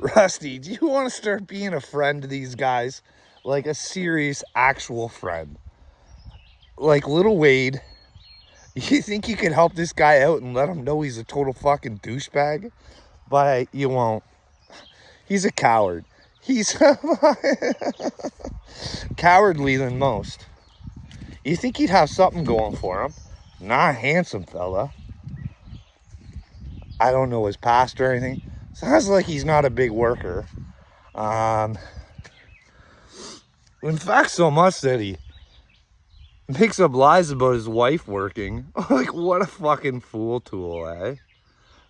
Rusty, do you want to start being a friend to these guys? Like a serious, actual friend. Like little Wade. You think you could help this guy out and let him know he's a total fucking douchebag? But you won't. He's a coward. He's cowardly than most. You think he'd have something going for him? Not a handsome fella. I don't know his past or anything. Sounds like he's not a big worker. In fact, so much that he makes up lies about his wife working. Like, what a fucking fool tool, eh?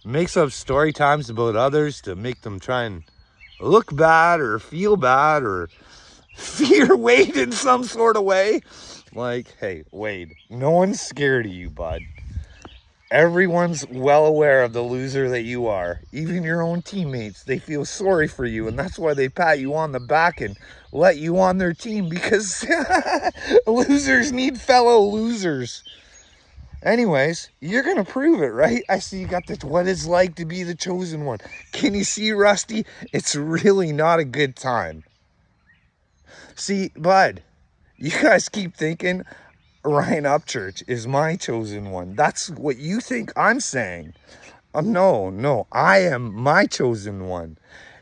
Makes up story times about others to make them try and look bad or feel bad or fear Wade in some sort of way. Like, hey, Wade, no one's scared of you, bud. Everyone's well aware of the loser that you are. Even your own teammates, they feel sorry for you, and that's why they pat you on the back and let you on their team, because losers need fellow losers. Anyways, you're going to prove it, right? I see you got this, what it's like to be the chosen one. Can you see, Rusty? It's really not a good time. See, bud, you guys keep thinking Ryan Upchurch is my chosen one. That's what you think I'm saying. No, I am my chosen one.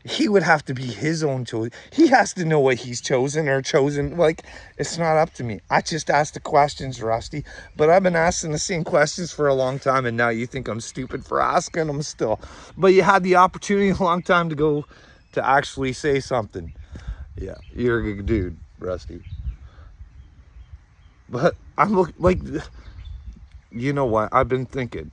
He would have to be his own chosen. He has to know what he's chosen or chosen. Like, it's not up to me. I just asked the questions, Rusty. But I've been asking the same questions for a long time, and now you think I'm stupid for asking them still. But you had the opportunity a long time to go to actually say something. Yeah, you're a good dude, Rusty. But I'm like, you know what? I've been thinking.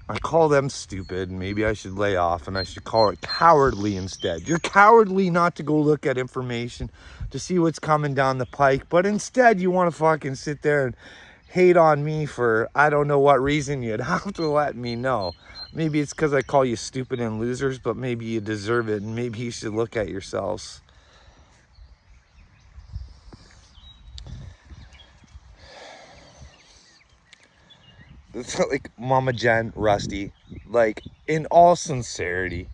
I call them stupid. Maybe I should lay off and I should call it cowardly instead. You're cowardly not to go look at information to see what's coming down the pike. But instead, you want to fucking sit there and hate on me for I don't know what reason. You'd have to let me know. Maybe it's because I call you stupid and losers, but maybe you deserve it. And maybe you should look at yourselves. It's like Mama Jen, Rusty, like in all sincerity,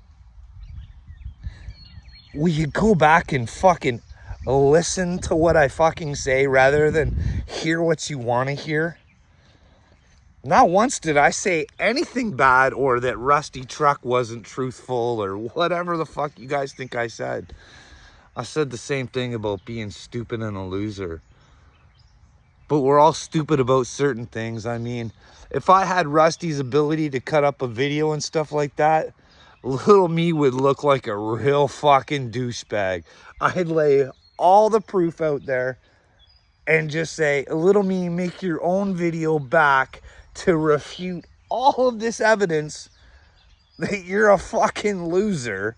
will you go back and fucking listen to what I fucking say rather than hear what you want to hear? Not once did I say anything bad or that Rusty Truck wasn't truthful or whatever the fuck you guys think I said. I said the same thing about being stupid and a loser. But we're all stupid about certain things. I mean, if I had Rusty's ability to cut up a video and stuff like that, little me would look like a real fucking douchebag. I'd lay all the proof out there and just say, little me, make your own video back to refute all of this evidence that you're a fucking loser.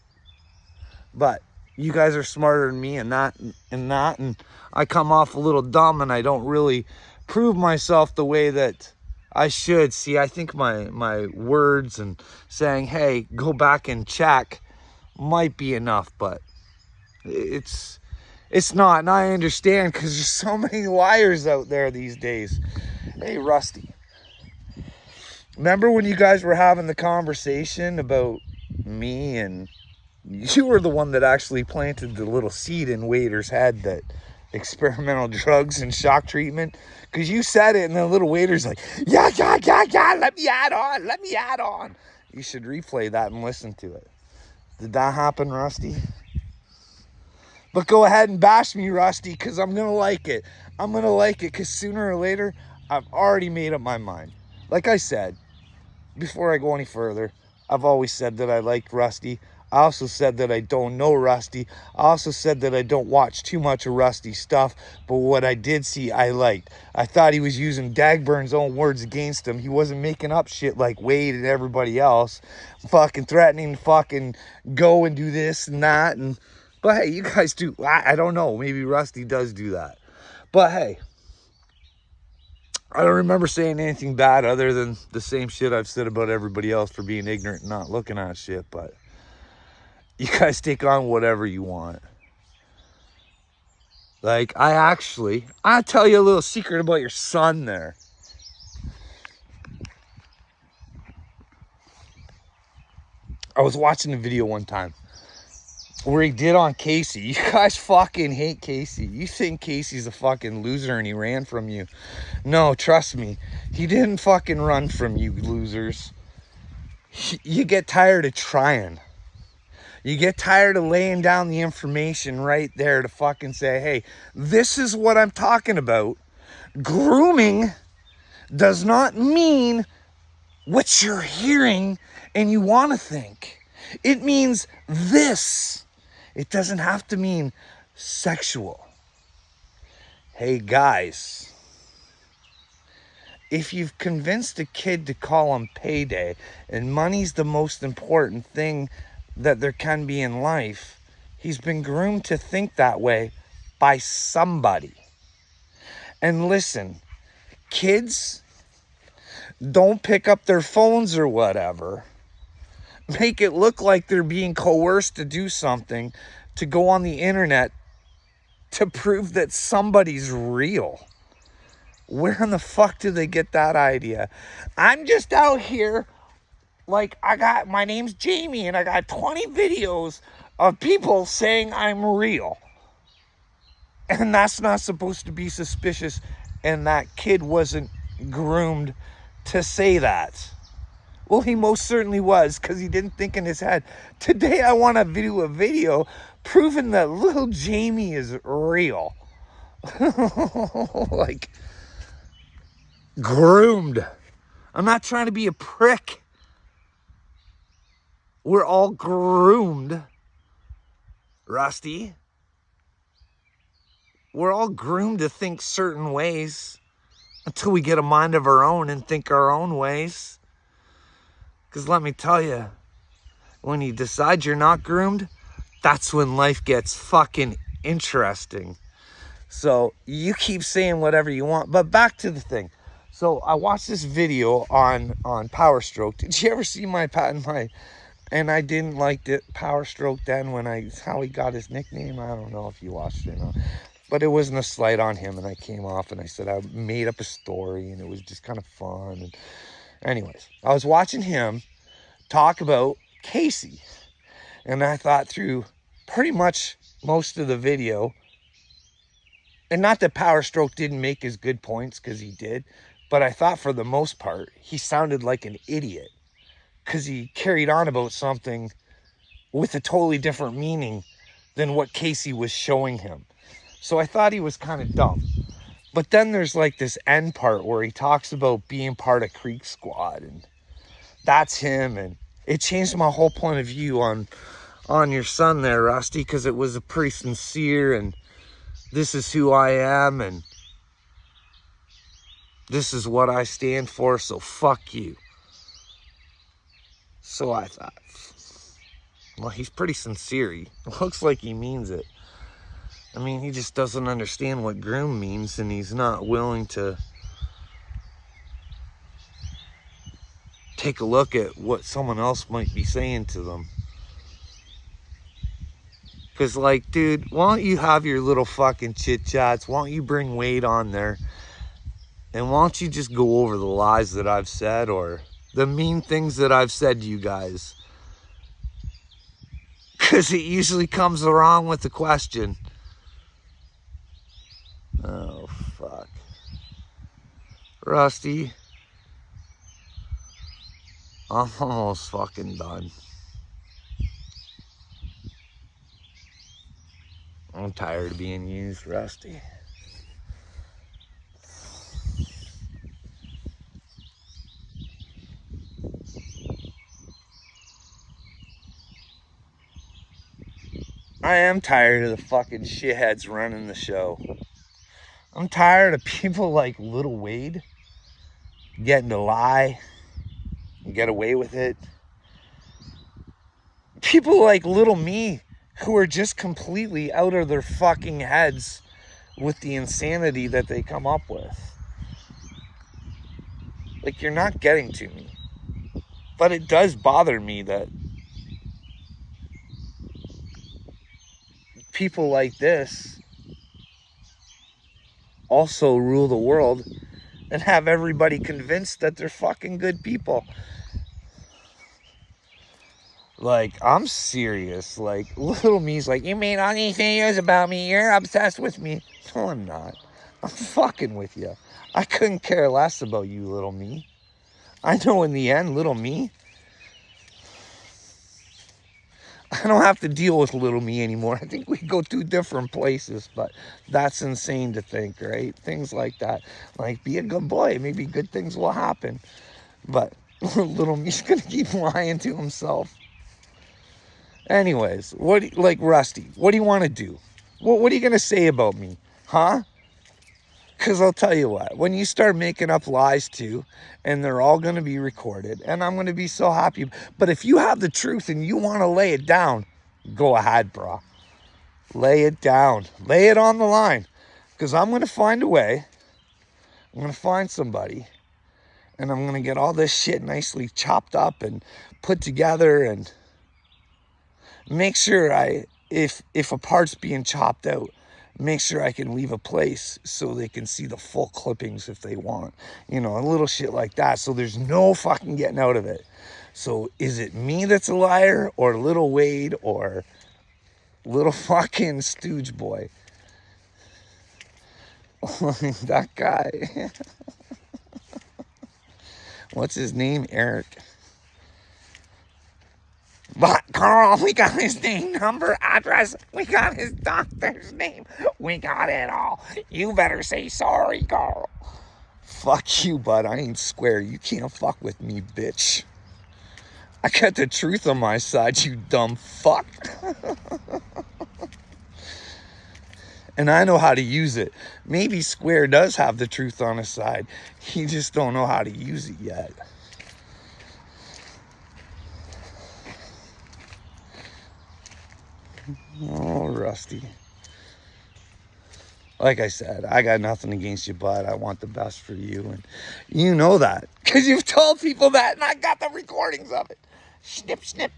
But you guys are smarter than me and I come off a little dumb and I don't really prove myself the way that I should. See, I think my words and saying, hey, go back and check might be enough, but it's not, and I understand because there's so many liars out there these days. Hey, Rusty, remember when you guys were having the conversation about me, and you were the one that actually planted the little seed in Wader's head that experimental drugs and shock treatment? Because you said it and the little Wader's like, yeah, let me add on. You should replay that and listen to it. Did that happen, Rusty? But go ahead and bash me, Rusty, because I'm going to like it. I'm going to like it because sooner or later, I've already made up my mind. Like I said, before I go any further, I've always said that I liked Rusty. I also said that I don't know Rusty. I also said that I don't watch too much of Rusty stuff, but what I did see, I liked. I thought he was using Dagburn's own words against him. He wasn't making up shit like Wade and everybody else, fucking threatening to fucking go and do this and that. But hey, you guys do. I don't know. Maybe Rusty does do that. But hey, I don't remember saying anything bad other than the same shit I've said about everybody else for being ignorant and not looking at shit. But you guys take on whatever you want. Like, I'll tell you a little secret about your son there. I was watching a video one time where he did on Casey. You guys fucking hate Casey. You think Casey's a fucking loser and he ran from you. No, trust me. He didn't fucking run from you losers. You get tired of trying. You get tired of laying down the information right there to fucking say, hey, this is what I'm talking about. Grooming does not mean what you're hearing and you want to think. It means this. It doesn't have to mean sexual. Hey guys, if you've convinced a kid to call on payday and money's the most important thing that there can be in life, he's been groomed to think that way by somebody. And listen, kids, don't pick up their phones or whatever. Make it look like they're being coerced to do something, to go on the internet to prove that somebody's real. Where in the fuck did they get that idea? I'm just out here, like, my name's Jamie and I got 20 videos of people saying I'm real. And that's not supposed to be suspicious, and that kid wasn't groomed to say that. Well, he most certainly was, because he didn't think in his head. Today I want to do a video proving that little Jamie is real. Like, groomed. I'm not trying to be a prick. We're all groomed, Rusty. We're all groomed to think certain ways until we get a mind of our own and think our own ways. Because let me tell you, when you decide you're not groomed, that's when life gets fucking interesting. So you keep saying whatever you want, but back to the thing. So I watched this video on Power Stroke. Did you ever see my and I didn't like it, Power Stroke then how he got his nickname? I don't know if you watched it or not. But it wasn't a slight on him, and I came off and I said I made up a story and it was just kind of fun. And anyways, I was watching him talk about Casey, and I thought through pretty much most of the video, and not that Power Stroke didn't make his good points, because he did, but I thought for the most part he sounded like an idiot, because he carried on about something with a totally different meaning than what Casey was showing him. So I thought he was kind of dumb. But then there's like this end part where he talks about being part of Creek Squad, and that's him, and it changed my whole point of view on your son there, Rusty, because it was a pretty sincere, and this is who I am, and this is what I stand for, so fuck you. So I thought, well, he's pretty sincere. He looks like he means it. I mean, he just doesn't understand what groom means, and he's not willing to take a look at what someone else might be saying to them. Because, like, dude, why don't you have your little fucking chit-chats? Why don't you bring Wade on there? And why don't you just go over the lies that I've said, or the mean things that I've said to you guys? Because it usually comes along with the question. Oh, fuck. Rusty. I'm almost fucking done. I'm tired of being used, Rusty. I am tired of the fucking shitheads running the show. I'm tired of people like Little Wade getting to lie and get away with it. People like Little Me who are just completely out of their fucking heads with the insanity that they come up with. Like, you're not getting to me. But it does bother me that people like this also rule the world and have everybody convinced that they're fucking good people. Like, I'm serious. Like, little me's like, you made all these videos about me. You're obsessed with me. No, I'm not. I'm fucking with you. I couldn't care less about you, little me. I know in the end, little me, I don't have to deal with little me anymore. I think we go to different places, but that's insane to think, right? Things like that. Like, be a good boy. Maybe good things will happen. But little me's gonna keep lying to himself. Anyways, like, Rusty, what do you want to do? What are you gonna say about me? Huh? Because I'll tell you what, when you start making up lies too, and they're all going to be recorded, and I'm going to be so happy. But if you have the truth and you want to lay it down, go ahead, bro. Lay it down. Lay it on the line. Because I'm going to find a way. I'm going to find somebody. And I'm going to get all this shit nicely chopped up and put together and make sure if a part's being chopped out, make sure I can leave a place so they can see the full clippings if they want. You know, a little shit like that. So there's no fucking getting out of it. So is it me that's a liar, or little Wade, or little fucking stooge boy? That guy. What's his name? Eric. But, Carl, we got his name, number, address. We got his doctor's name. We got it all. You better say sorry, Carl. Fuck you, bud. I ain't square. You can't fuck with me, bitch. I got the truth on my side, you dumb fuck. And I know how to use it. Maybe Square does have the truth on his side. He just don't know how to use it yet. Oh, Rusty. Like I said, I got nothing against you, bud. I want the best for you. And you know that. Because you've told people that, and I got the recordings of it. Snip, snip.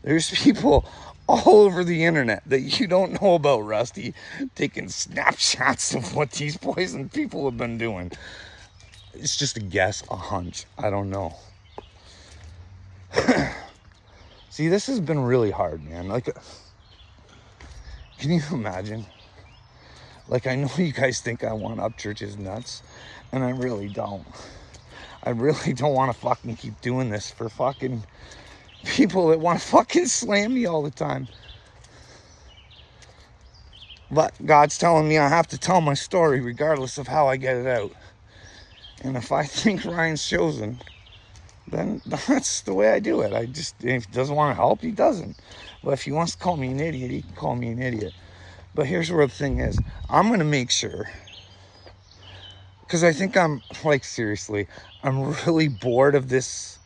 There's people all over the internet that you don't know about, Rusty, taking snapshots of what these poison people have been doing. It's just a guess, a hunch. I don't know. See, this has been really hard, man. Like, can you imagine? Like, I know you guys think I want Upchurch's nuts, and I really don't. I really don't want to fucking keep doing this for fucking people that want to fucking slam me all the time. But God's telling me I have to tell my story regardless of how I get it out. And if I think Ryan's chosen, then that's the way I do it. If he doesn't want to help, he doesn't. But if he wants to call me an idiot, he can call me an idiot. But here's where the thing is. I'm going to make sure, because I think I'm, like, seriously, I'm really bored of this.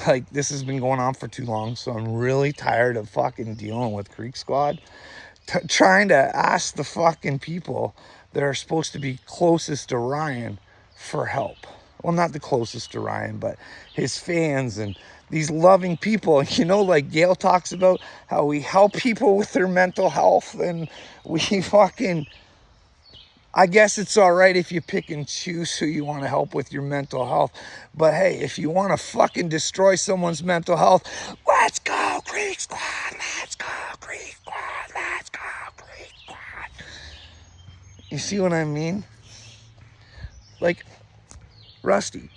Like, this has been going on for too long, so I'm really tired of fucking dealing with Creek Squad. Trying to ask the fucking people that are supposed to be closest to Ryan for help. Well, not the closest to Ryan, but his fans and these loving people. You know, like Gail talks about how we help people with their mental health, and we fucking, I guess it's all right if you pick and choose who you want to help with your mental health. But hey, if you want to fucking destroy someone's mental health, let's go, Creek Squad. Let's go, Creek Squad. Let's go, Creek Squad. You see what I mean? Like, Rusty,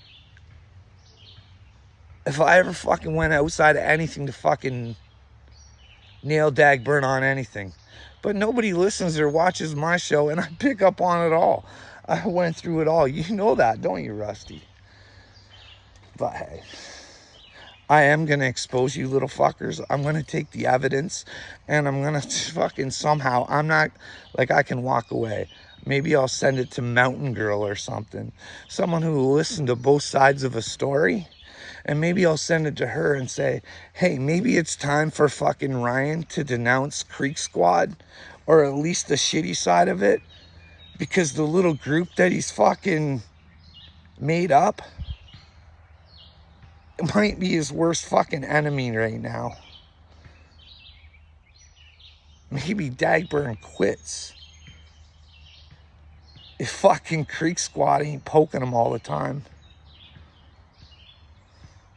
if I ever fucking went outside of anything to fucking nail, dag, burn on anything, but nobody listens or watches my show, and I pick up on it all. I went through it all. You know that, don't you, Rusty? But hey, I am going to expose you little fuckers. I'm going to take the evidence, and I'm going to fucking somehow, I'm not, like, I can walk away. Maybe I'll send it to Mountain Girl or something. Someone who will listen to both sides of a story. And maybe I'll send it to her and say, hey, maybe it's time for fucking Ryan to denounce Creek Squad, or at least the shitty side of it, because the little group that he's fucking made up, it might be his worst fucking enemy right now. Maybe Dagburn quits if fucking Creek Squad ain't poking him all the time.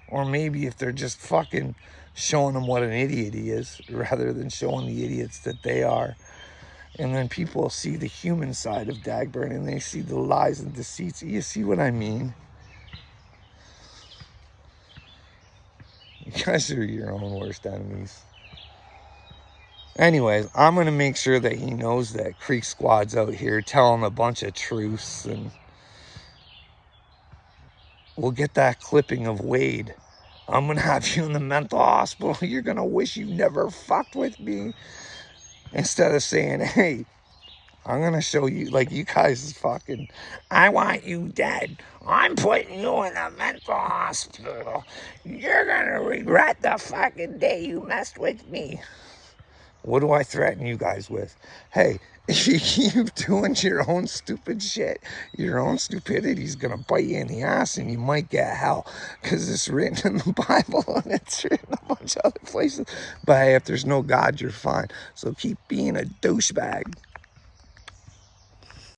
Or maybe if they're just fucking showing them what an idiot he is rather than showing the idiots that they are. And then people see the human side of Dagburn and they see the lies and deceits. You see what I mean? You guys are your own worst enemies. Anyways, I'm going to make sure that he knows that Creek Squad's out here telling a bunch of truths, and we'll get that clipping of Wade. I'm going to have you in the mental hospital. You're going to wish you never fucked with me. Instead of saying, hey, I'm going to show you, like, you guys is fucking, I want you dead. I'm putting you in the mental hospital. You're going to regret the fucking day you messed with me. What do I threaten you guys with? Hey, if you keep doing your own stupid shit, your own stupidity is going to bite you in the ass and you might get hell. Because it's written in the Bible and it's written a bunch of other places. But hey, if there's no God, you're fine. So keep being a douchebag.